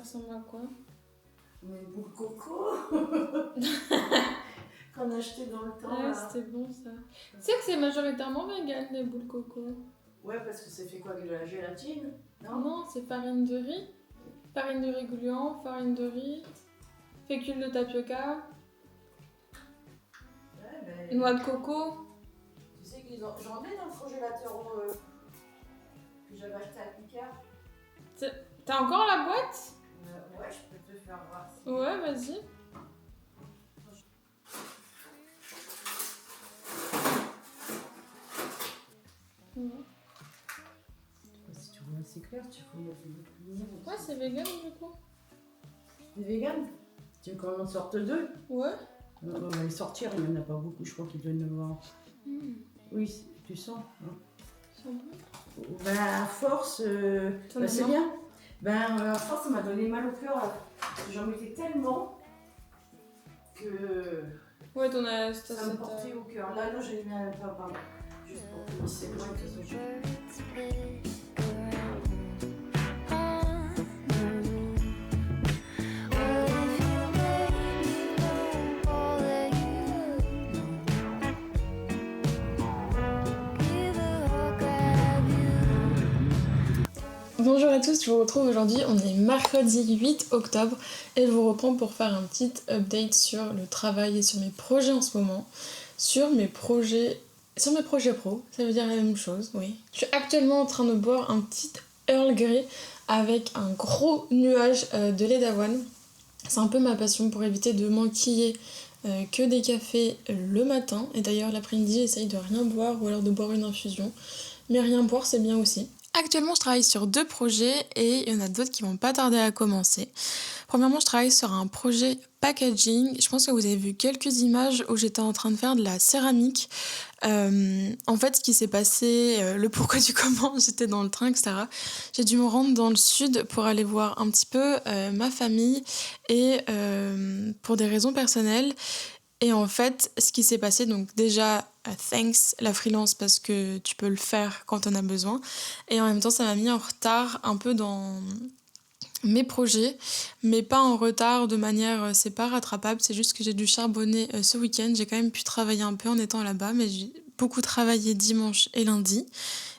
ressemble à quoi? Une boule coco qu'on achetait dans le temps. Ouais, là. c'était bon ça. Tu sais que c'est majoritairement vegan les boules coco. Ouais, parce que c'est fait quoi, avec de la gélatine? Non, c'est farine de riz. Farine de riz gluant, farine de riz, fécule de tapioca, Ouais, mais... noix de coco. Tu sais qu'ils ont... J'en ai dans le congélateur que j'avais acheté à Picard. T'as encore la boîte? Ouais, je peux te faire voir. Ouais, vas-y. Si tu vois assez clair, tu peux mettre des lumière. Ouais, c'est vegan du coup. C'est vegan? Tu veux qu'on en sorte 2? Ouais. On va les sortir, il n'y en a pas beaucoup, je crois qu'ils doivent en avoir. Oui, tu sens. C'est bon. Ben, à force, c'est bien. Ben, à force, ça m'a donné mal au cœur. Là. J'en mettais tellement que Ouais, ça me portait au cœur. Là, non, j'ai mis un peu, pardon. Juste pour que c'est loin, de toute façon. Bonjour à tous, je vous retrouve aujourd'hui, on est mercredi 8 octobre et je vous reprends pour faire un petit update sur le travail et sur mes projets en ce moment. Sur mes projets pro, ça veut dire la même chose, oui. Je suis actuellement en train de boire un petit Earl Grey avec un gros nuage de lait d'avoine. C'est un peu ma passion pour éviter de m'enquiller que des cafés le matin. Et d'ailleurs l'après-midi j'essaye de rien boire ou alors de boire une infusion. Mais rien boire c'est bien aussi. Actuellement, je travaille sur 2 projets et il y en a d'autres qui vont pas tarder à commencer. Premièrement, je travaille sur un projet packaging. Je pense que vous avez vu quelques images où j'étais en train de faire de la céramique. En fait, ce qui s'est passé, le pourquoi du comment, j'étais dans le train, etc. J'ai dû me rendre dans le sud pour aller voir un petit peu ma famille et pour des raisons personnelles. Et en fait, ce qui s'est passé, donc déjà, thanks la freelance parce que tu peux le faire quand on a besoin. Et en même temps, ça m'a mis en retard un peu dans mes projets, mais pas en retard de manière, c'est pas rattrapable, c'est juste que j'ai dû charbonner ce week-end. J'ai quand même pu travailler un peu en étant là-bas, mais j'ai beaucoup travaillé dimanche et lundi.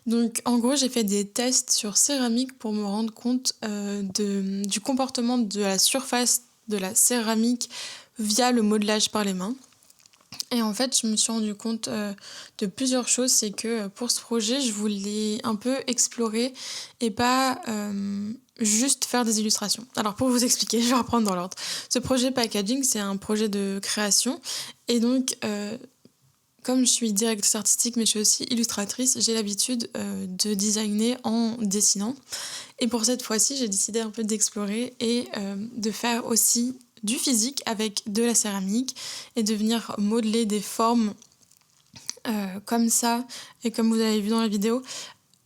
Donc en gros, j'ai fait des tests sur céramique pour me rendre compte du comportement de la surface de la céramique via le modelage par les mains. Et en fait, je me suis rendu compte de plusieurs choses. C'est que pour ce projet, je voulais un peu explorer et pas juste faire des illustrations. Alors pour vous expliquer, je vais reprendre dans l'ordre. Ce projet packaging, c'est un projet de création. Et donc, comme je suis directrice artistique, mais je suis aussi illustratrice, j'ai l'habitude de designer en dessinant. Et pour cette fois-ci, j'ai décidé un peu d'explorer et de faire aussi du physique avec de la céramique et de venir modeler des formes comme ça et comme vous avez vu dans la vidéo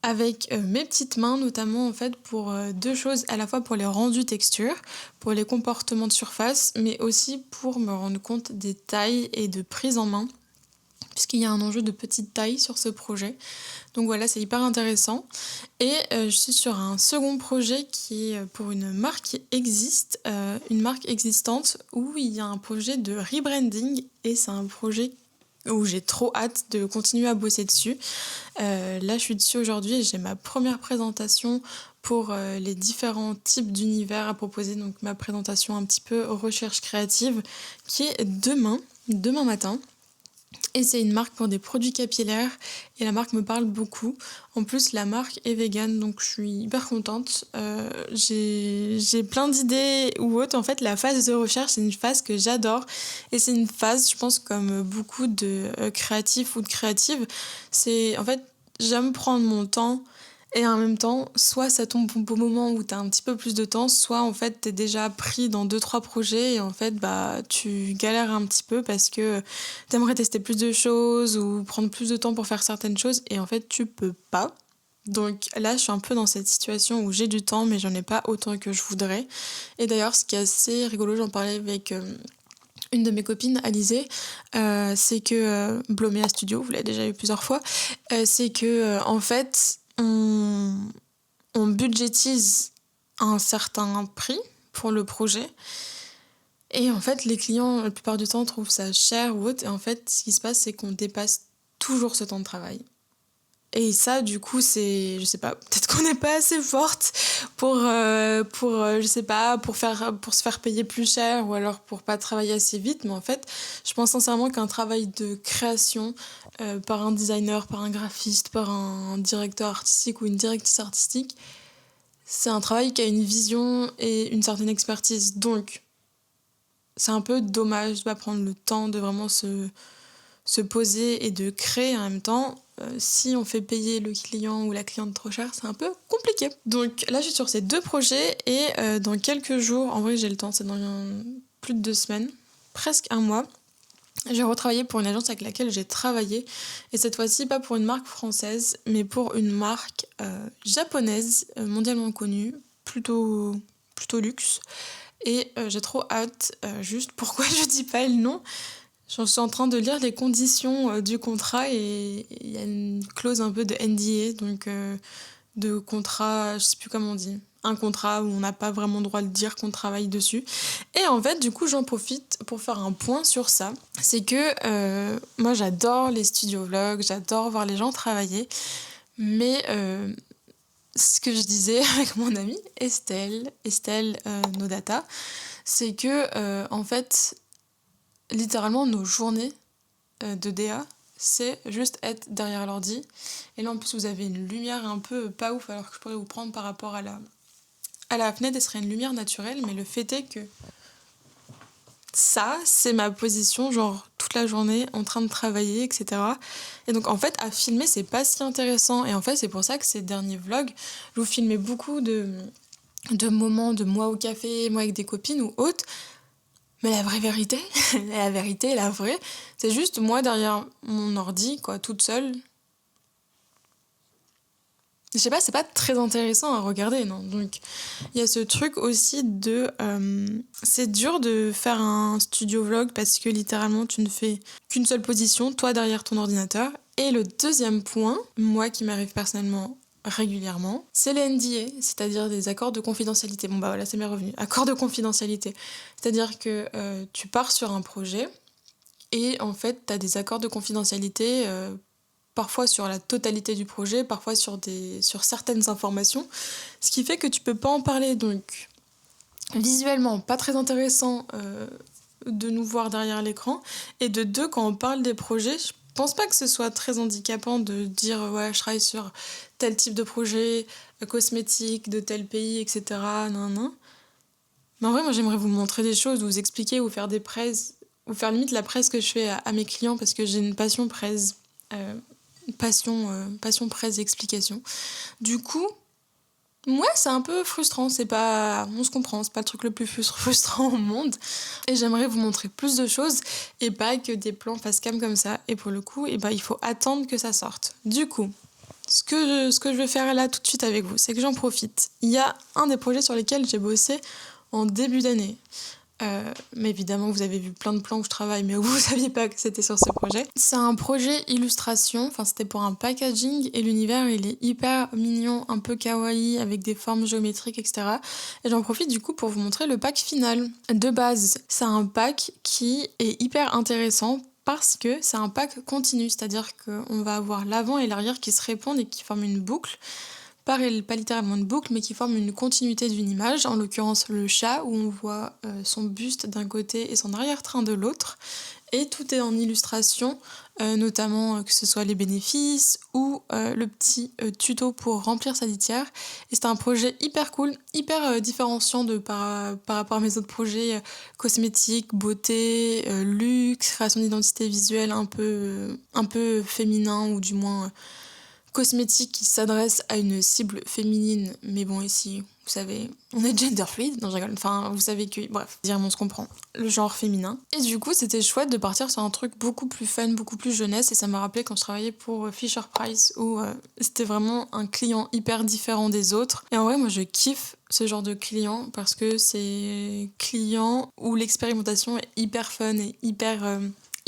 avec mes petites mains notamment en fait pour 2 choses, à la fois pour les rendus textures, pour les comportements de surface, mais aussi pour me rendre compte des tailles et de prise en main puisqu'il y a un enjeu de petite taille sur ce projet. Donc voilà, c'est hyper intéressant. Et je suis sur un second projet qui est pour une marque qui existe, une marque existante où il y a un projet de rebranding et c'est un projet où j'ai trop hâte de continuer à bosser dessus. Là, je suis dessus aujourd'hui et j'ai ma première présentation pour les différents types d'univers à proposer. Donc ma présentation un petit peu recherche créative qui est demain matin. Et c'est une marque pour des produits capillaires et la marque me parle beaucoup. En plus, la marque est végane, donc je suis hyper contente. J'ai plein d'idées ou autres. En fait, la phase de recherche, c'est une phase que j'adore. Et c'est une phase, je pense, comme beaucoup de créatifs ou de créatives. C'est, en fait, j'aime prendre mon temps. Et en même temps, soit ça tombe au bon moment où t'as un petit peu plus de temps, soit en fait t'es déjà pris dans 2-3 projets et en fait tu galères un petit peu parce que t'aimerais tester plus de choses ou prendre plus de temps pour faire certaines choses et en fait tu peux pas. Donc là je suis un peu dans cette situation où j'ai du temps mais j'en ai pas autant que je voudrais. Et d'ailleurs ce qui est assez rigolo, j'en parlais avec une de mes copines, Alizée, c'est que Bloméa Studio, vous l'avez déjà eu plusieurs fois, c'est que en fait on budgétise un certain prix pour le projet. Et en fait, les clients, la plupart du temps, trouvent ça cher ou autre. Et en fait, ce qui se passe, c'est qu'on dépasse toujours ce temps de travail. Et ça, du coup, c'est, je sais pas, peut-être qu'on n'est pas assez forte je sais pas, pour se faire payer plus cher ou alors pour pas travailler assez vite. Mais en fait, je pense sincèrement qu'un travail de création par un designer, par un graphiste, par un directeur artistique ou une directrice artistique, c'est un travail qui a une vision et une certaine expertise. Donc, c'est un peu dommage de pas prendre le temps de vraiment se poser et de créer en même temps. Si on fait payer le client ou la cliente trop cher, c'est un peu compliqué. Donc là, je suis sur ces 2 projets et dans quelques jours, en vrai j'ai le temps, c'est dans plus de 2 semaines, presque un mois, j'ai retravaillé pour une agence avec laquelle j'ai travaillé. Et cette fois-ci, pas pour une marque française, mais pour une marque japonaise, mondialement connue, plutôt luxe. Et j'ai trop hâte, juste pourquoi je dis pas le nom. Je suis en train de lire les conditions du contrat et il y a une clause un peu de NDA, donc de contrat, je sais plus comment on dit, un contrat où on n'a pas vraiment le droit de dire qu'on travaille dessus. Et en fait, du coup, j'en profite pour faire un point sur ça. C'est que moi, j'adore les studio vlogs, j'adore voir les gens travailler, mais ce que je disais avec mon amie Estelle Nodata, c'est que en fait, littéralement, nos journées de DA, c'est juste être derrière l'ordi. Et là, en plus, vous avez une lumière un peu pas ouf, alors que je pourrais vous prendre par rapport à la fenêtre, elle serait une lumière naturelle, mais le fait est que ça, c'est ma position, genre toute la journée en train de travailler, etc. Et donc, en fait, à filmer, c'est pas si intéressant. Et en fait, c'est pour ça que ces derniers vlogs, je vous filmais beaucoup de moments de moi au café, moi avec des copines ou autres. Mais la vraie vérité, la vraie, c'est juste moi derrière mon ordi, quoi, toute seule. Je sais pas, c'est pas très intéressant à regarder, non. Donc, il y a ce truc aussi de... c'est dur de faire un studio vlog parce que littéralement, tu ne fais qu'une seule position, toi derrière ton ordinateur. Et le deuxième point, moi qui m'arrive personnellement régulièrement, c'est les NDA, c'est-à-dire des accords de confidentialité. Bon bah voilà, c'est mes revenus. Accords de confidentialité. C'est-à-dire que tu pars sur un projet et en fait, tu as des accords de confidentialité parfois sur la totalité du projet, parfois sur certaines informations, ce qui fait que tu peux pas en parler. Donc, visuellement, pas très intéressant de nous voir derrière l'écran. Et de deux, quand on parle des projets, je pense pas que ce soit très handicapant de dire ouais, je travaille sur tel type de projet cosmétique de tel pays, etc. Non, non. Mais en vrai, moi, j'aimerais vous montrer des choses, vous expliquer, vous faire des presse, ou faire limite la presse que je fais à mes clients parce que j'ai une passion presse. Passion presse explication. Du coup, ouais, c'est un peu frustrant, c'est pas... On se comprend, c'est pas le truc le plus frustrant au monde. Et j'aimerais vous montrer plus de choses et pas que des plans face cam comme ça. Et pour le coup, il faut attendre que ça sorte. Du coup, ce que je vais faire là tout de suite avec vous, c'est que j'en profite. Il y a un des projets sur lesquels j'ai bossé en début d'année. Mais évidemment, vous avez vu plein de plans où je travaille, mais vous ne saviez pas que c'était sur ce projet. C'est un projet illustration, enfin c'était pour un packaging et l'univers il est hyper mignon, un peu kawaii, avec des formes géométriques, etc. Et j'en profite du coup pour vous montrer le pack final. De base, c'est un pack qui est hyper intéressant parce que c'est un pack continu, c'est-à-dire qu'on va avoir l'avant et l'arrière qui se répondent et qui forment une boucle. Pas littéralement une boucle, mais qui forme une continuité d'une image, en l'occurrence le chat, où on voit son buste d'un côté et son arrière-train de l'autre. Et tout est en illustration, notamment que ce soit les bénéfices ou le petit tuto pour remplir sa litière. Et c'est un projet hyper cool, hyper différenciant par rapport à mes autres projets cosmétiques, beauté, luxe, création d'identité visuelle un peu féminin ou du moins... cosmétique qui s'adresse à une cible féminine, mais bon, ici, vous savez, on est gender fluid, non, je rigole, enfin, vous savez que, bref, on se comprend, le genre féminin. Et du coup, c'était chouette de partir sur un truc beaucoup plus fun, beaucoup plus jeunesse, et ça m'a rappelé quand je travaillais pour Fisher Price, où c'était vraiment un client hyper différent des autres. Et en vrai, moi, je kiffe ce genre de client, parce que c'est client où l'expérimentation est hyper fun et hyper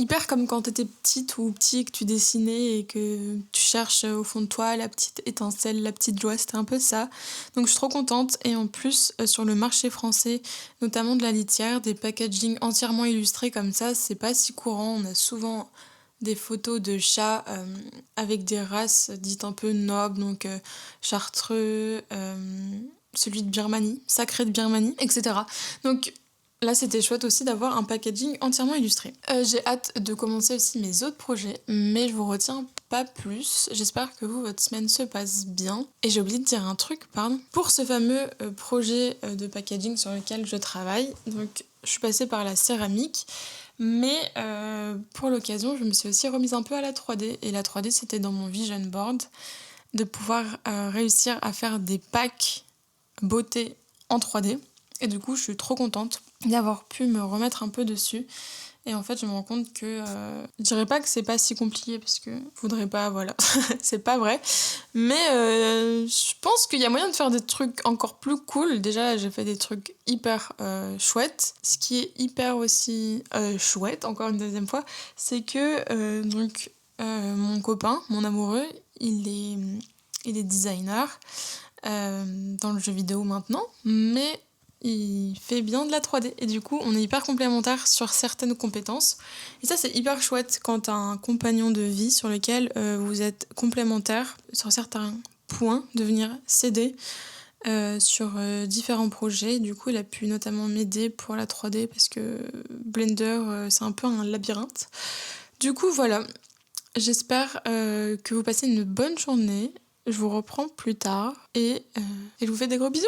hyper comme quand t'étais petite ou petit, que tu dessinais et que tu cherches au fond de toi la petite étincelle, la petite joie, c'était un peu ça. Donc je suis trop contente. Et en plus, sur le marché français, notamment de la litière, des packaging entièrement illustrés comme ça, c'est pas si courant. On a souvent des photos de chats avec des races dites un peu nobles, donc chartreux, celui de Birmanie, sacré de Birmanie, etc. Donc là, c'était chouette aussi d'avoir un packaging entièrement illustré. J'ai hâte de commencer aussi mes autres projets, mais je vous retiens pas plus. J'espère que vous, votre semaine se passe bien. Et j'ai oublié de dire un truc, pardon. Pour ce fameux projet de packaging sur lequel je travaille, donc je suis passée par la céramique, mais pour l'occasion, je me suis aussi remise un peu à la 3D. Et la 3D, c'était dans mon vision board, de pouvoir réussir à faire des packs beauté en 3D. Et du coup, je suis trop contente d'avoir pu me remettre un peu dessus. Et en fait, je me rends compte que... je dirais pas que c'est pas si compliqué, parce que je voudrais pas, voilà. C'est pas vrai. Mais je pense qu'il y a moyen de faire des trucs encore plus cool. Déjà, j'ai fait des trucs hyper chouettes. Ce qui est hyper aussi chouette, encore une deuxième fois, c'est que mon copain, mon amoureux, il est designer dans le jeu vidéo maintenant, mais il fait bien de la 3D et du coup on est hyper complémentaires sur certaines compétences et ça c'est hyper chouette quand t'as un compagnon de vie sur lequel vous êtes complémentaires sur certains points, de venir s'aider sur différents projets. Du coup il a pu notamment m'aider pour la 3D parce que Blender c'est un peu un labyrinthe. Du coup voilà, j'espère que vous passez une bonne journée. Je vous reprends plus tard et je vous fais des gros bisous.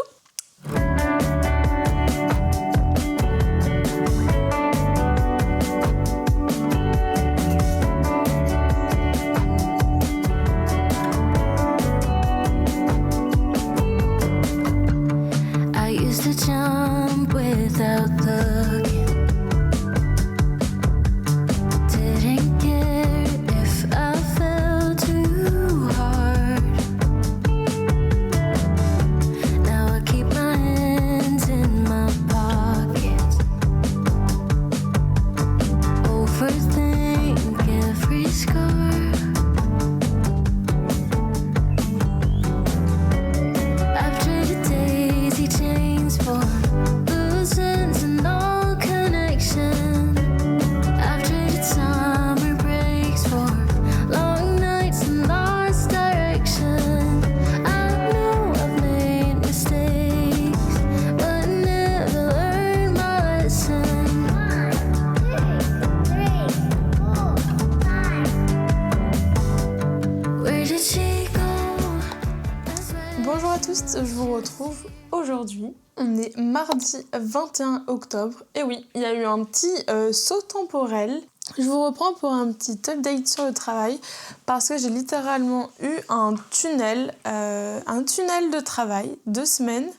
Bonjour à tous, je vous retrouve aujourd'hui. On est mardi 21 octobre. Et oui, il y a eu un petit saut temporel. Je vous reprends pour un petit update sur le travail parce que j'ai littéralement eu un tunnel de travail, 2 semaines.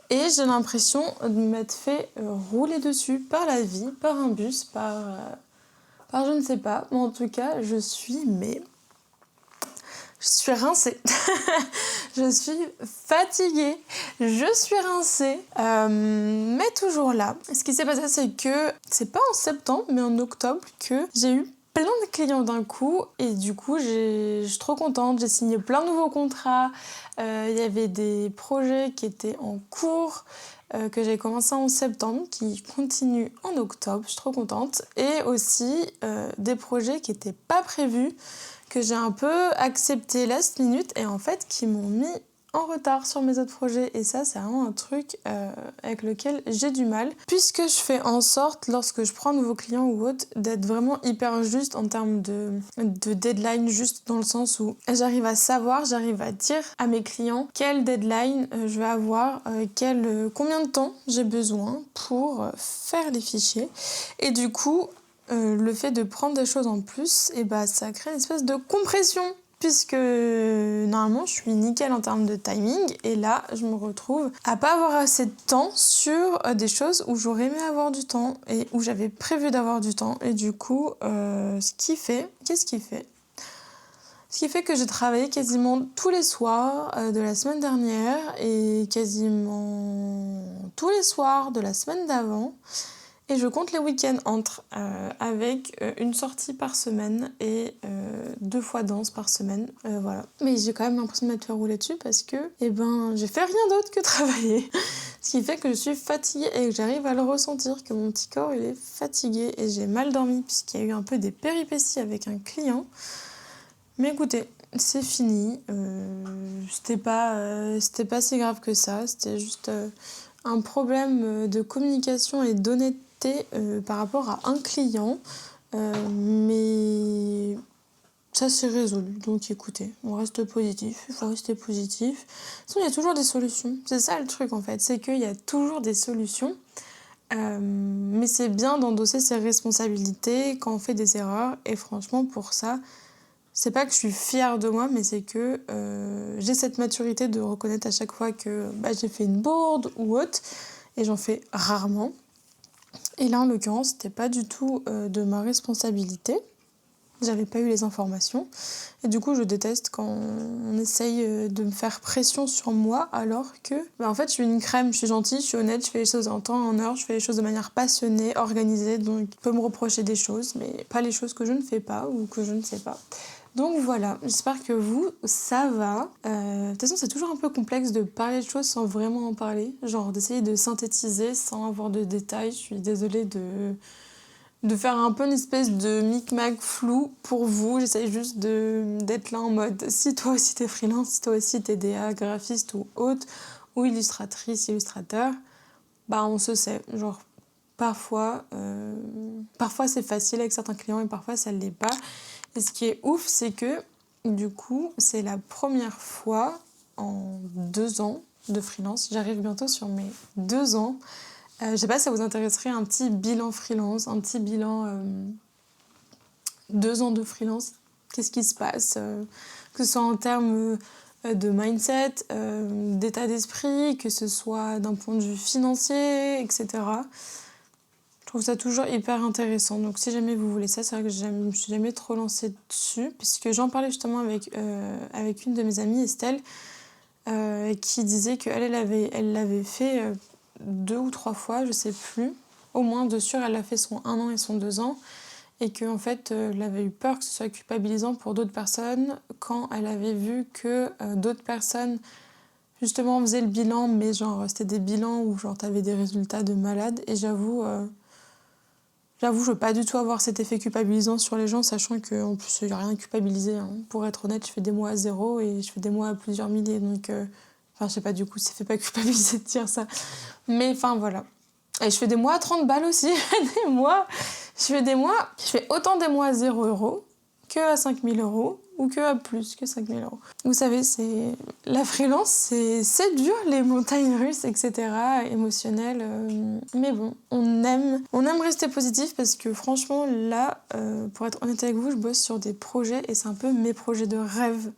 Et j'ai l'impression de m'être fait rouler dessus par la vie, par un bus, par je ne sais pas. Mais en tout cas, je suis rincée. Je suis fatiguée. Je suis rincée. Mais toujours là. Ce qui s'est passé, c'est que c'est pas en septembre, mais en octobre que j'ai eu plein de clients d'un coup. Et du coup, je suis trop contente. J'ai signé plein de nouveaux contrats. Il y avait des projets qui étaient en cours, que j'ai commencé en septembre, qui continuent en octobre. Je suis trop contente. Et aussi des projets qui n'étaient pas prévus, que j'ai un peu accepté last minute et en fait qui m'ont mis en retard sur mes autres projets. Et ça, c'est vraiment un truc avec lequel j'ai du mal, puisque je fais en sorte, lorsque je prends un nouveau client ou autre, d'être vraiment hyper juste en termes de deadline, juste dans le sens où j'arrive à dire à mes clients quelle deadline je vais avoir, combien de temps j'ai besoin pour faire les fichiers. Et du coup, le fait de prendre des choses en plus, et ça crée une espèce de compression, puisque normalement je suis nickel en termes de timing, et là je me retrouve à pas avoir assez de temps sur des choses où j'aurais aimé avoir du temps et où j'avais prévu d'avoir du temps. Et du coup, ce qui fait que j'ai travaillé quasiment tous les soirs de la semaine dernière et quasiment tous les soirs de la semaine d'avant. Et je compte les week-ends entre avec une sortie par semaine et 2 fois danse par semaine. Voilà. Mais j'ai quand même l'impression de m'être fait rouler dessus parce que j'ai fait rien d'autre que travailler. Ce qui fait que je suis fatiguée et que j'arrive à le ressentir, que mon petit corps il est fatigué et j'ai mal dormi puisqu'il y a eu un peu des péripéties avec un client. Mais écoutez, c'est fini. C'était pas si grave que ça. C'était juste un problème de communication et d'honnêteté par rapport à un client. Mais ça s'est résolu. Donc écoutez, on reste positif. Il faut rester positif. De toute façon, il y a toujours des solutions. C'est ça le truc en fait. C'est qu'il y a toujours des solutions. Mais c'est bien d'endosser ses responsabilités quand on fait des erreurs. Et franchement, pour ça, c'est pas que je suis fière de moi, mais c'est que j'ai cette maturité de reconnaître à chaque fois que j'ai fait une bourde ou autre, et j'en fais rarement. Et là, en l'occurrence, c'était pas du tout de ma responsabilité. J'avais pas eu les informations. Et du coup, je déteste quand on essaye de me faire pression sur moi, alors que, en fait, je suis une crème, je suis gentille, je suis honnête, je fais les choses en temps, en heure, je fais les choses de manière passionnée, organisée, donc on peut me reprocher des choses, mais pas les choses que je ne fais pas ou que je ne sais pas. Donc voilà, j'espère que vous, ça va. De toute façon, c'est toujours un peu complexe de parler de choses sans vraiment en parler. Genre d'essayer de synthétiser sans avoir de détails. Je suis désolée de faire un peu une espèce de micmac flou pour vous. J'essaye juste d'être là en mode, si toi aussi t'es freelance, si toi aussi t'es DA, graphiste ou autre, ou illustratrice, illustrateur, on se sait. Genre, parfois c'est facile avec certains clients et parfois ça ne l'est pas. Et ce qui est ouf, c'est que, du coup, c'est la première fois en 2 ans de freelance. J'arrive bientôt sur mes 2 ans. Je sais pas si ça vous intéresserait un petit bilan freelance, un petit bilan 2 ans de freelance. Qu'est-ce qui se passe que ce soit en termes de mindset, d'état d'esprit, que ce soit d'un point de vue financier, etc. Je trouve ça toujours hyper intéressant. Donc si jamais vous voulez ça, c'est vrai que je me suis jamais trop lancée dessus, puisque j'en parlais justement avec une de mes amies, Estelle, qui disait qu'elle l'avait fait 2 ou 3 fois, je sais plus. Au moins, de sûr, elle a fait son 1 an et son 2 ans. Et qu'en fait, elle avait eu peur que ce soit culpabilisant pour d'autres personnes quand elle avait vu que d'autres personnes, justement, faisaient le bilan, mais genre, c'était des bilans où genre, t'avais des résultats de malade. Et j'avoue, je veux pas du tout avoir cet effet culpabilisant sur les gens, sachant qu'en plus, il n'y a rien à culpabiliser. Hein. Pour être honnête, je fais des mois à 0 et je fais des mois à plusieurs milliers. Donc, je sais pas, du coup, ça fait pas culpabiliser de dire ça. Mais enfin, voilà. Et je fais des mois à 30 balles aussi. Je fais autant des mois à 0 € que à 5 000 € ou que à plus que 5 000 €. Vous savez, la freelance, c'est dur, les montagnes russes, etc., émotionnelles. Mais bon, on aime rester positif parce que franchement, là, pour être honnête avec vous, je bosse sur des projets et c'est un peu mes projets de rêve.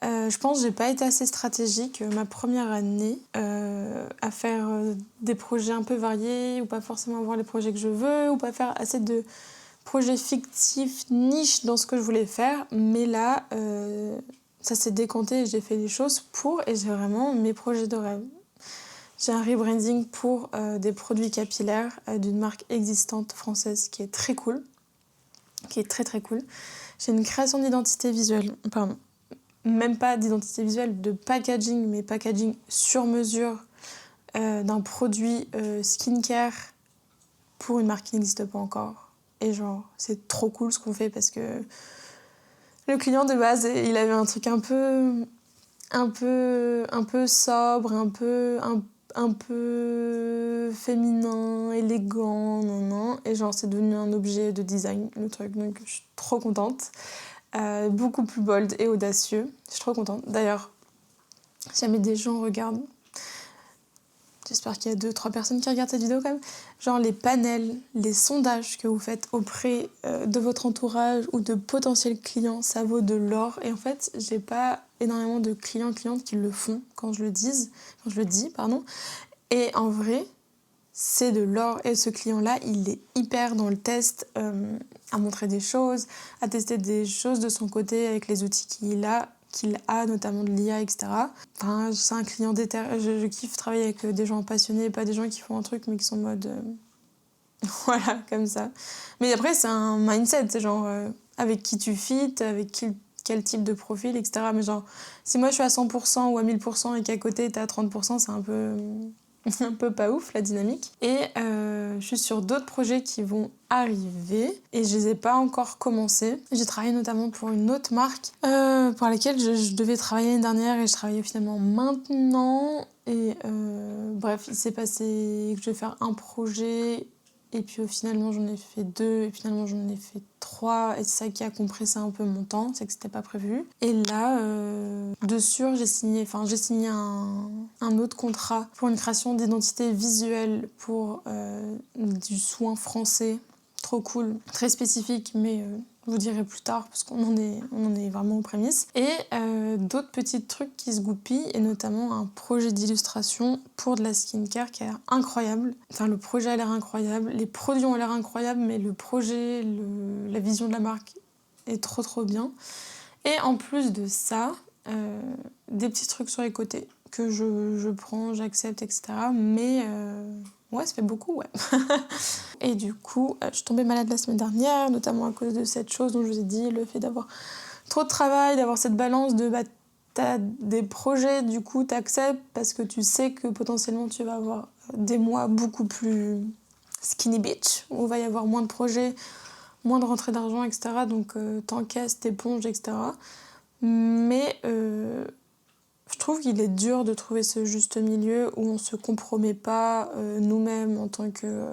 Je pense que j'ai pas été assez stratégique ma première année à faire des projets un peu variés ou pas forcément avoir les projets que je veux ou pas faire assez de projets fictifs, niche dans ce que je voulais faire. Mais là, ça s'est décanté et j'ai fait les choses pour et j'ai vraiment mes projets de rêve. J'ai un rebranding pour des produits capillaires d'une marque existante française qui est très cool. Qui est très très cool. J'ai une création d'identité visuelle, pardon. Même pas d'identité visuelle, de packaging, mais packaging sur mesure d'un produit skincare pour une marque qui n'existe pas encore. Et genre, c'est trop cool ce qu'on fait parce que le client de base, il avait un truc un peu sobre, un peu féminin, élégant, non. Et genre, c'est devenu un objet de design, le truc. Donc, je suis trop contente. Beaucoup plus bold et audacieux. Je suis trop contente. D'ailleurs, si jamais des gens regardent, j'espère qu'il y a 2-3 personnes qui regardent cette vidéo quand même, genre les panels, les sondages que vous faites auprès de votre entourage ou de potentiels clients, ça vaut de l'or. Et en fait, j'ai pas énormément de clientes qui le font quand je le dis. Et en vrai, c'est de l'or. Et ce client-là, il est hyper dans le test, à montrer des choses, à tester des choses de son côté avec les outils qu'il a, notamment de l'IA, etc. Enfin, c'est un client déter. Je kiffe travailler avec des gens passionnés, pas des gens qui font un truc mais qui sont en mode Voilà, comme ça. Mais après, c'est un mindset, c'est genre avec qui tu fites, quel type de profil, etc. Mais genre, si moi je suis à 100% ou à 1000% et qu'à côté t'es à 30%, c'est un peu, un peu pas ouf la dynamique. Et je suis sur d'autres projets qui vont arriver et je les ai pas encore commencés. J'ai travaillé notamment pour une autre marque pour laquelle je devais travailler l'année dernière et je travaillais finalement maintenant. Et bref, il s'est passé que je vais faire un projet. Et puis finalement j'en ai fait 2, et finalement j'en ai fait 3, et c'est ça qui a compressé un peu mon temps, c'est que c'était pas prévu. Et là, de sûr, j'ai signé un autre contrat pour une création d'identité visuelle pour du soin français. Trop cool, très spécifique, mais je vous dirai plus tard parce qu'on en est vraiment aux prémices. Et d'autres petits trucs qui se goupillent, et notamment un projet d'illustration pour de la skincare qui a l'air incroyable. Enfin, le projet a l'air incroyable, les produits ont l'air incroyables, mais le projet, la vision de la marque est trop trop bien. Et en plus de ça, des petits trucs sur les côtés que je prends, j'accepte, etc. Mais ouais, ça fait beaucoup, ouais. Et du coup, je suis tombée malade la semaine dernière, notamment à cause de cette chose dont je vous ai dit, le fait d'avoir trop de travail, d'avoir cette balance de t'as des projets, du coup t'acceptes parce que tu sais que potentiellement tu vas avoir des mois beaucoup plus skinny bitch, où il va y avoir moins de projets, moins de rentrée d'argent, etc. Donc t'encaisses, t'éponges, etc. Mais je trouve qu'il est dur de trouver ce juste milieu où on se compromet pas nous-mêmes en tant que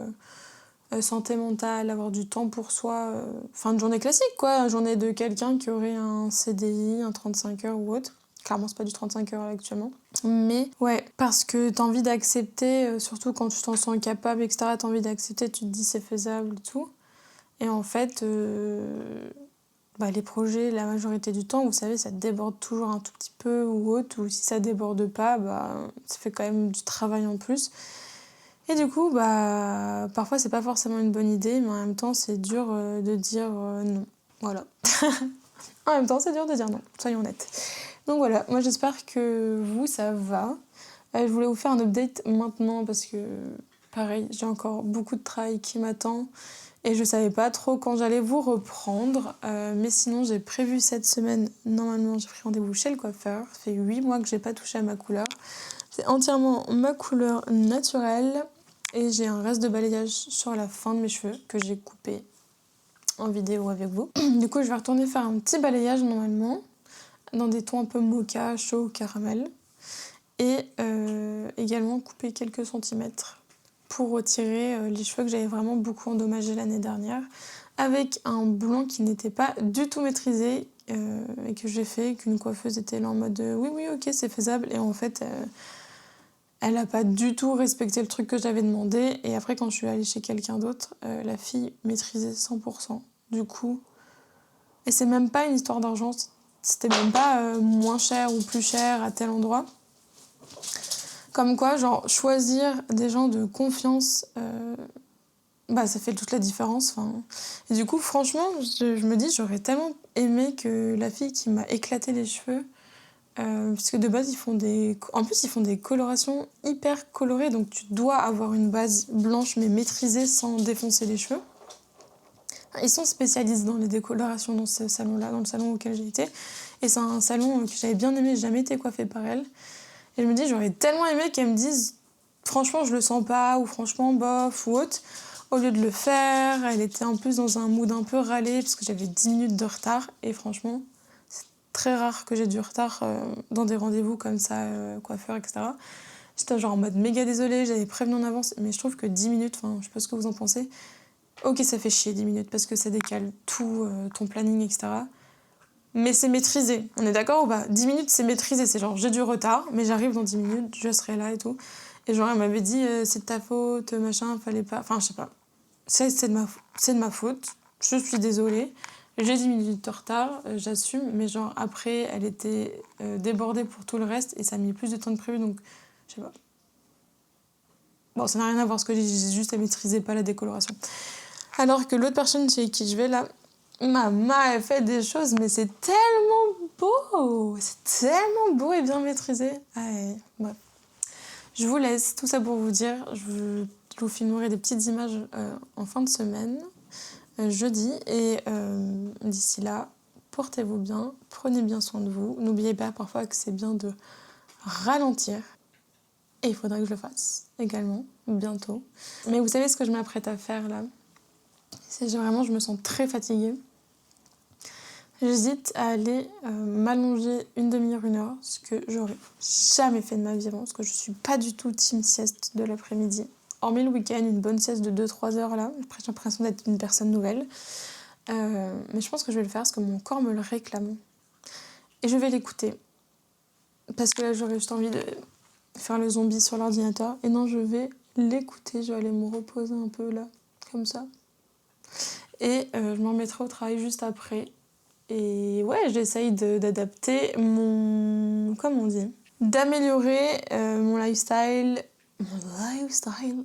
santé mentale, avoir du temps pour soi. Fin de journée classique, quoi. Une journée de quelqu'un qui aurait un CDI, un 35 heures ou autre. Clairement, c'est pas du 35 heures actuellement. Mais ouais, parce que t'as envie d'accepter, surtout quand tu t'en sens incapable, etc., t'as envie d'accepter, tu te dis c'est faisable et tout. Et en fait, les projets, la majorité du temps, vous savez, ça déborde toujours un tout petit peu ou autre, ou si ça déborde pas, ça fait quand même du travail en plus. Et du coup, parfois c'est pas forcément une bonne idée, mais en même temps c'est dur de dire non. Voilà. En même temps, c'est dur de dire non, soyons honnêtes. Donc voilà, moi j'espère que vous, ça va. Je voulais vous faire un update maintenant parce que, pareil, j'ai encore beaucoup de travail qui m'attend. Et je savais pas trop quand j'allais vous reprendre. Mais sinon, j'ai prévu cette semaine. Normalement, j'ai pris rendez-vous chez le coiffeur. Ça fait 8 mois que j'ai pas touché à ma couleur. C'est entièrement ma couleur naturelle. Et j'ai un reste de balayage sur la fin de mes cheveux que j'ai coupé en vidéo avec vous. Du coup, je vais retourner faire un petit balayage normalement. Dans des tons un peu mocha, chaud, caramel. Et également couper quelques centimètres pour retirer les cheveux que j'avais vraiment beaucoup endommagés l'année dernière, avec un blanc qui n'était pas du tout maîtrisé et que j'ai fait, qu'une coiffeuse était là en mode oui, ok, c'est faisable. Et en fait, elle n'a pas du tout respecté le truc que j'avais demandé. Et après, quand je suis allée chez quelqu'un d'autre, la fille maîtrisait 100%. Du coup, et c'est même pas une histoire d'argent, c'était même pas moins cher ou plus cher à tel endroit. Comme quoi, genre, choisir des gens de confiance, ça fait toute la différence. Et du coup, franchement, je me dis, j'aurais tellement aimé que la fille qui m'a éclaté les cheveux, parce que de base, ils font des colorations hyper colorées, donc tu dois avoir une base blanche mais maîtrisée sans défoncer les cheveux. Ils sont spécialistes dans les décolorations dans ce salon-là, dans le salon auquel j'ai été. Et c'est un salon que j'avais bien aimé, j'ai jamais été coiffée par elle. Et je me dis, j'aurais tellement aimé qu'elle me dise franchement, je le sens pas, ou franchement, bof, ou autre. Au lieu de le faire, elle était en plus dans un mood un peu râlé, parce que j'avais 10 minutes de retard. Et franchement, c'est très rare que j'ai du retard dans des rendez-vous comme ça, coiffeur, etc. J'étais genre en mode méga désolée, j'avais prévenu en avance. Mais je trouve que 10 minutes, je sais pas ce que vous en pensez. Ok, ça fait chier 10 minutes, parce que ça décale tout ton planning, etc. Mais c'est maîtrisé, on est d'accord ou pas? 10 minutes, c'est maîtrisé, c'est genre j'ai du retard, mais j'arrive dans 10 minutes, je serai là et tout. Et genre, elle m'avait dit c'est de ta faute, machin, fallait pas. Enfin, je sais pas. C'est de ma faute, je suis désolée. J'ai 10 minutes de retard, j'assume, mais genre après, elle était débordée pour tout le reste et ça a mis plus de temps que prévu, donc je sais pas. Bon, ça n'a rien à voir, ce que j'ai dit, juste elle maîtrisait pas la décoloration. Alors que l'autre personne chez qui je vais là, maman, elle fait des choses, mais c'est tellement beau! C'est tellement beau et bien maîtrisé. Bref. Je vous laisse, tout ça pour vous dire. Je Je vous filmerai des petites images en fin de semaine, jeudi. Et d'ici là, portez-vous bien, prenez bien soin de vous. N'oubliez pas parfois que c'est bien de ralentir. Et il faudra que je le fasse également, bientôt. Mais vous savez ce que je m'apprête à faire là ? C'est vraiment, je me sens très fatiguée. J'hésite à aller m'allonger une demi-heure, une heure, ce que j'aurais jamais fait de ma vie avant, parce que je suis pas du tout team sieste de l'après-midi. Hormis le week-end, une bonne sieste de 2-3 heures là, j'ai l'impression d'être une personne nouvelle. Mais je pense que je vais le faire parce que mon corps me le réclame. Et je vais l'écouter. Parce que là, j'aurais juste envie de faire le zombie sur l'ordinateur. Et non, je vais l'écouter, je vais aller me reposer un peu là, comme ça. Et je m'en remettrai au travail juste après. Et ouais, j'essaye d'adapter mon... Comment on dit ? D'améliorer mon lifestyle,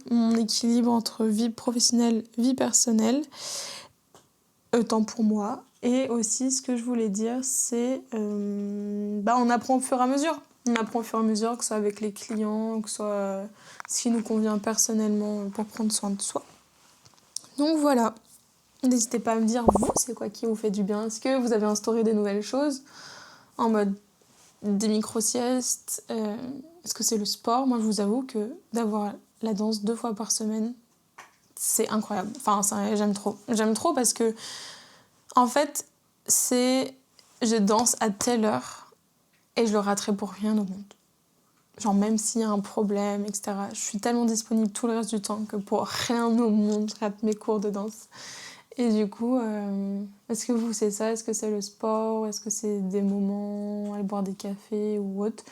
mon équilibre entre vie professionnelle, vie personnelle, temps pour moi. Et aussi, ce que je voulais dire, c'est... on apprend au fur et à mesure. On apprend au fur et à mesure, que ce soit avec les clients, que ce soit ce qui nous convient personnellement pour prendre soin de soi. Donc voilà. N'hésitez pas à me dire, vous, c'est quoi qui vous fait du bien ? Est-ce que vous avez instauré des nouvelles choses en mode des micro-siestes ? Est-ce que c'est le sport ? Moi, je vous avoue que d'avoir la danse 2 fois par semaine, c'est incroyable. Enfin, j'aime trop. J'aime trop parce que, en fait, je danse à telle heure et je le raterai pour rien au monde. Genre, même s'il y a un problème, etc., je suis tellement disponible tout le reste du temps que pour rien au monde, je rate mes cours de danse. Et du coup, est-ce que vous, c'est ça ? Est-ce que c'est le sport ? Est-ce que c'est des moments, aller boire des cafés ou autre ?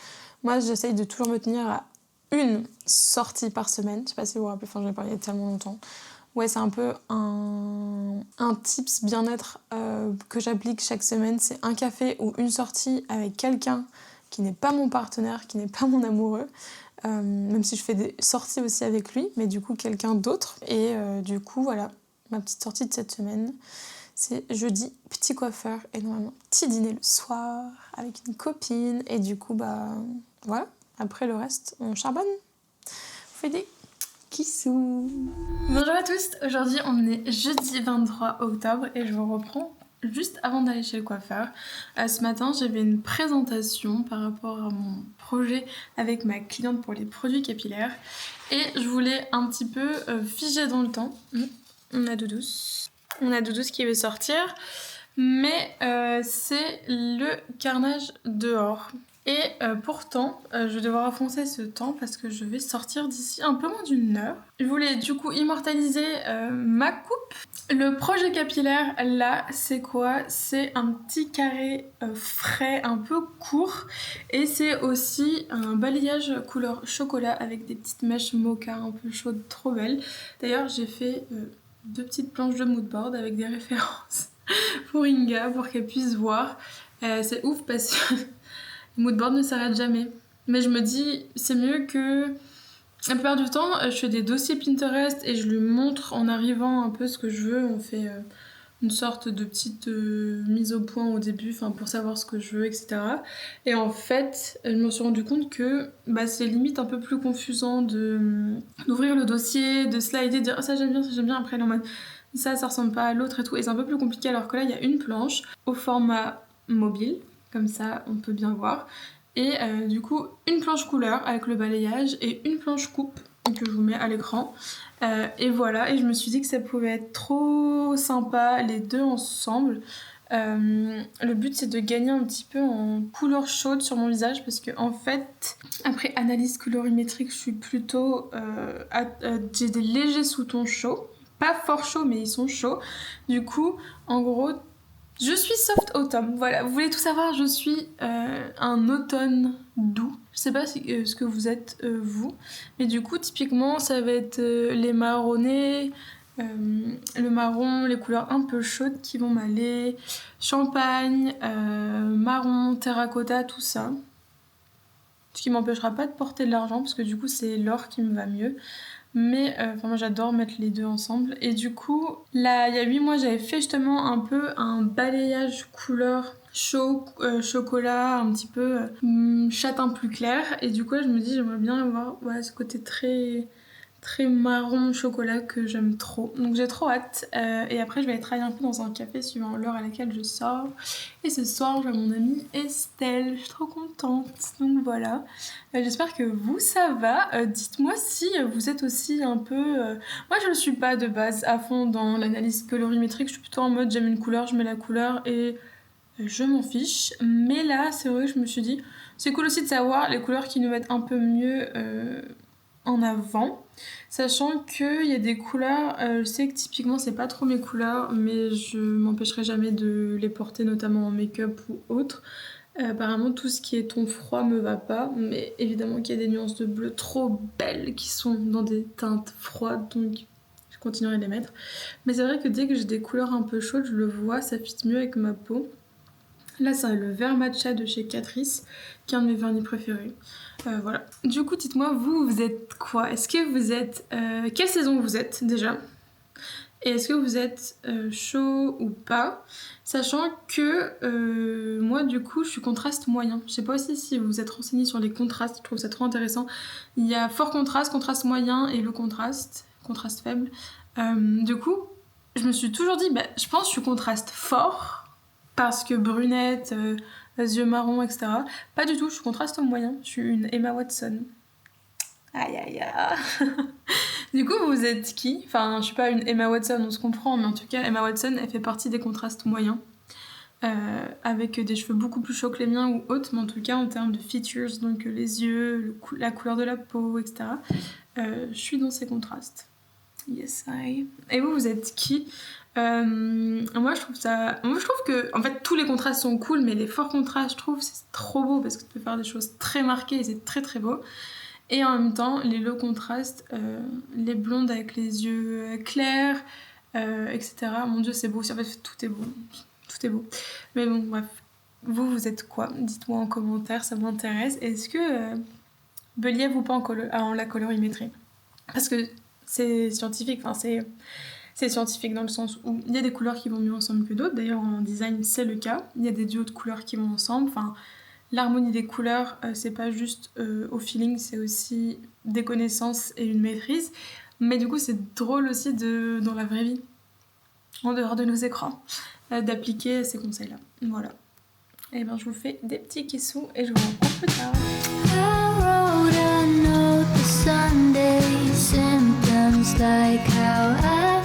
Moi, j'essaye de toujours me tenir à une sortie par semaine. Je sais pas si vous vous rappelez, j'en ai parlé il y a tellement longtemps. Ouais, c'est un peu un tips bien-être que j'applique chaque semaine. C'est un café ou une sortie avec quelqu'un qui n'est pas mon partenaire, qui n'est pas mon amoureux. Même si je fais des sorties aussi avec lui, mais du coup, quelqu'un d'autre. Et du coup, voilà. Ma petite sortie de cette semaine, c'est jeudi, petit coiffeur et normalement petit dîner le soir avec une copine. Et du coup, voilà. Après le reste, on charbonne. On fait des kissous. Bonjour à tous. Aujourd'hui, on est jeudi 23 octobre et je vous reprends juste avant d'aller chez le coiffeur. Ce matin, j'avais une présentation par rapport à mon projet avec ma cliente pour les produits capillaires. Et je voulais un petit peu figer dans le temps. On a Doudous qui veut sortir, mais c'est le carnage dehors. Et pourtant, je vais devoir affoncer ce temps parce que je vais sortir d'ici un peu moins d'une heure. Je voulais du coup immortaliser ma coupe. Le projet capillaire, là, c'est quoi ? C'est un petit carré frais, un peu court. Et c'est aussi un balayage couleur chocolat avec des petites mèches mocha un peu chaudes, trop belles. D'ailleurs, j'ai fait... 2 petites planches de moodboard avec des références pour Inga pour qu'elle puisse voir. C'est ouf parce que le moodboard ne s'arrête jamais. Mais je me dis, c'est mieux que... La plupart du temps, je fais des dossiers Pinterest et je lui montre en arrivant un peu ce que je veux. On fait une sorte de petite mise au point au début, pour savoir ce que je veux, etc. Et en fait, je me suis rendu compte que c'est limite un peu plus confusant d'ouvrir le dossier, de slider, de dire oh, ça j'aime bien, après elle est en mode ça ressemble pas à l'autre et tout. Et c'est un peu plus compliqué alors que là, il y a une planche au format mobile, comme ça on peut bien voir. Et du coup, une planche couleur avec le balayage et une planche coupe que je vous mets à l'écran. Et voilà, et je me suis dit que ça pouvait être trop sympa les deux ensemble. Le but c'est de gagner un petit peu en couleur chaude sur mon visage parce que en fait, après analyse colorimétrique, je suis plutôt... j'ai des légers sous-tons chauds. Pas fort chauds, mais ils sont chauds. Du coup, en gros... Je suis soft automne, voilà, vous voulez tout savoir, je suis un automne doux. Je sais pas ce que vous êtes, vous, mais du coup, typiquement, ça va être les marronnés, le marron, les couleurs un peu chaudes qui vont m'aller, champagne, marron, terracotta, tout ça. Ce qui m'empêchera pas de porter de l'argent, parce que du coup, c'est l'or qui me va mieux. Mais moi j'adore mettre les deux ensemble. Et du coup, là, il y a 8 mois, j'avais fait justement un peu un balayage couleur chaud, chocolat, un petit peu châtain plus clair. Et du coup, là, je me dis, j'aimerais bien avoir ce côté très, très marron chocolat que j'aime trop. Donc j'ai trop hâte. Et après je vais aller travailler un peu dans un café suivant l'heure à laquelle je sors. Et ce soir je vois mon amie Estelle. Je suis trop contente. Donc voilà. J'espère que vous ça va. Dites-moi si vous êtes aussi un peu... Moi je ne suis pas de base à fond dans l'analyse colorimétrique. Je suis plutôt en mode j'aime une couleur, je mets la couleur et je m'en fiche. Mais là c'est vrai que je me suis dit c'est cool aussi de savoir les couleurs qui nous mettent un peu mieux en avant. Sachant qu'il y a des couleurs, je sais que typiquement c'est pas trop mes couleurs, mais je m'empêcherai jamais de les porter, notamment en make-up ou autre. Apparemment tout ce qui est ton froid me va pas, mais évidemment qu'il y a des nuances de bleu trop belles qui sont dans des teintes froides, donc je continuerai de les mettre. Mais c'est vrai que dès que j'ai des couleurs un peu chaudes, je le vois, ça fit mieux avec ma peau. Là c'est le vert matcha de chez Catrice, qui est un de mes vernis préférés. Voilà. Du coup, dites-moi, vous êtes quoi? Est-ce que vous êtes... quelle saison vous êtes déjà? Et est-ce que vous êtes chaud ou pas? Sachant que moi, du coup, je suis contraste moyen. Je sais pas aussi si vous vous êtes renseigné sur les contrastes, je trouve ça trop intéressant. Il y a fort contraste, contraste moyen et le contraste faible. Du coup, je me suis toujours dit, je pense que je suis contraste fort, parce que brunette... yeux marrons, etc. Pas du tout, je suis contraste moyen. Je suis une Emma Watson. Aïe aïe aïe. Du coup, vous êtes qui? Enfin, je suis pas une Emma Watson, on se comprend, mais en tout cas, Emma Watson, elle fait partie des contrastes moyens. Avec des cheveux beaucoup plus chauds que les miens ou autres, mais en tout cas, en termes de features, donc les yeux, la couleur de la peau, etc. Je suis dans ces contrastes. Yes, I. Et vous êtes qui? Moi je trouve que en fait tous les contrastes sont cool, mais les forts contrastes je trouve c'est trop beau parce que tu peux faire des choses très marquées et c'est très très beau. Et en même temps les low contrastes, les blondes avec les yeux clairs, etc. Mon dieu c'est beau, en fait tout est beau, tout est beau. Mais bon bref, vous êtes quoi? Dites-moi en commentaire, ça m'intéresse. Est-ce que Believ ou pas en la colorimétrie? Parce que c'est scientifique, enfin c'est scientifique dans le sens où il y a des couleurs qui vont mieux ensemble que d'autres. D'ailleurs, en design, c'est le cas. Il y a des duos de couleurs qui vont ensemble. Enfin, l'harmonie des couleurs, c'est pas juste au feeling, c'est aussi des connaissances et une maîtrise. Mais du coup, c'est drôle aussi dans la vraie vie, en dehors de nos écrans, d'appliquer ces conseils-là. Voilà. Et ben, je vous fais des petits kissous et je vous rencontre plus tard. I wrote a note for Sunday, symptoms like how I